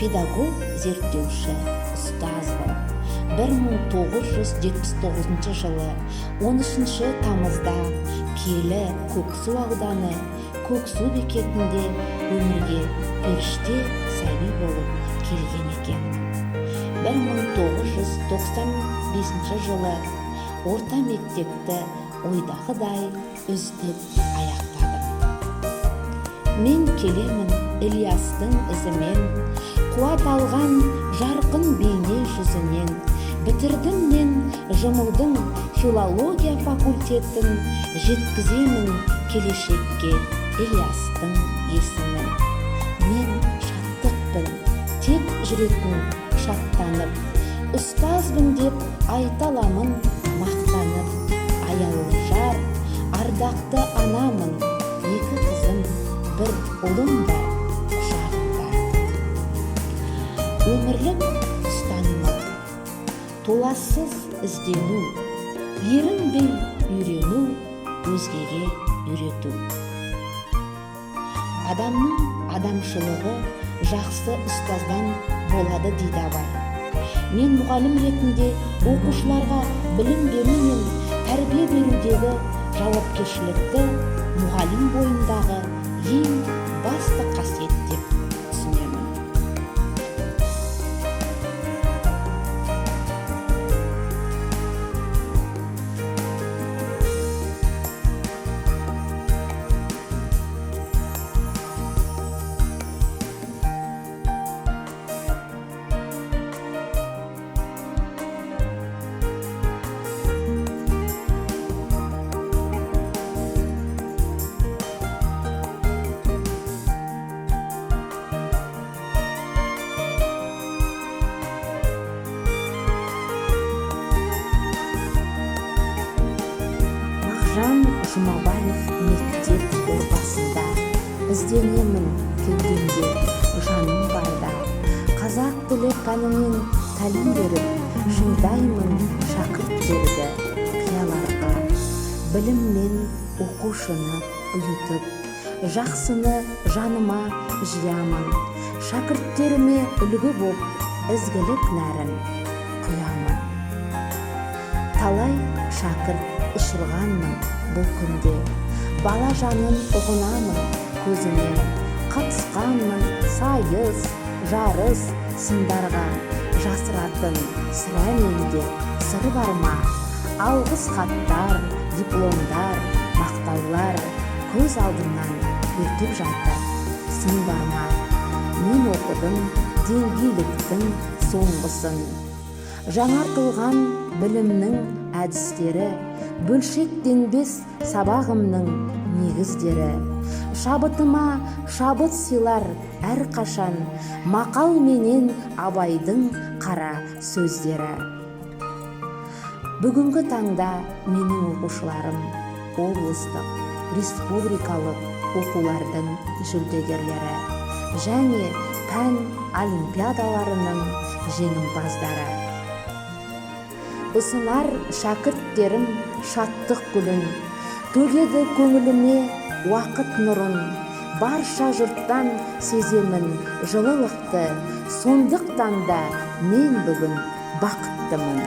педагог зерттеуші, ұстазбын. 1979 жылы 13 тамызда Келі Көксу ауданы Көксу бекетінде өмірге періште сәби болып келген екен. 1995 жылы орта мектепті ойдағыдай үздік аяқтадым. Мен келемін Ильястың ізімен, қуат алған жарқын бейне жүзінен. Бітірдім мен жұмылдың филология факультетін, жеткіземін келешекке Ильястың есімін. Мен шаттықпын, тек жүрегім шаттанып, ұстазбын деп айталамын мақтанып. Аяулы жар, ардақты анамын, 2 қызым, 1 ұлым бар құшағымда. Өмірлік ұстанымы, толассыз іздену, ерінбей үйрену, өзгеге үйрету. Адамның адамшылығы жақсы ұстаздан болады дейді абай. Мен мұғалім ретінде оқушыларға білім беру мен тәрбие берудегі жауапкершілікті мұғалім бойындағы ең басты қасиет деп түсінемін. Жан Жұмабаев мектеп орбасында, ізденемін келгенде жаным барда. Қазақ тілі пәнінен тәлім беріп, шыңдаймын шәкірттерді қияларға. Біліммен оқушыны ұйытып, жақсыны жаныма жиямын. Шәкірттеріме үлгі боп, ізгілік нәрін құямын. Талай шәкірт ұшырғанмын бұл күнде, бала жанын ұғынамын көзінен. Қатысқанмын сайыс, жарыс, сындарға, жасыратын сірә менде сыр бар ма? Алғыс хаттар, дипломдар, мақтаулар көз алдымнан өтіп жатыр, сын бар ма? Мен оқыдым деңгейліктің соңғысын, жаңартылған білімнің әдістері, бөлшектенбес сабағымның негіздері. Шабытыма шабыт сыйлар әрқашан, мақал менен Абайдың қара сөздері. Бүгінгі таңда менің оқушыларым облыстық, республикалық оқулардың жүлдегерлері және пән олимпиадаларының жеңімпаздары. Ұсынар шәкірттерім шаттық гүлін, төгеді көңіліме уақыт нұрын. Барша жұрттан сеземін жылылықты, сондықтан да мен бүгін бақыттымын.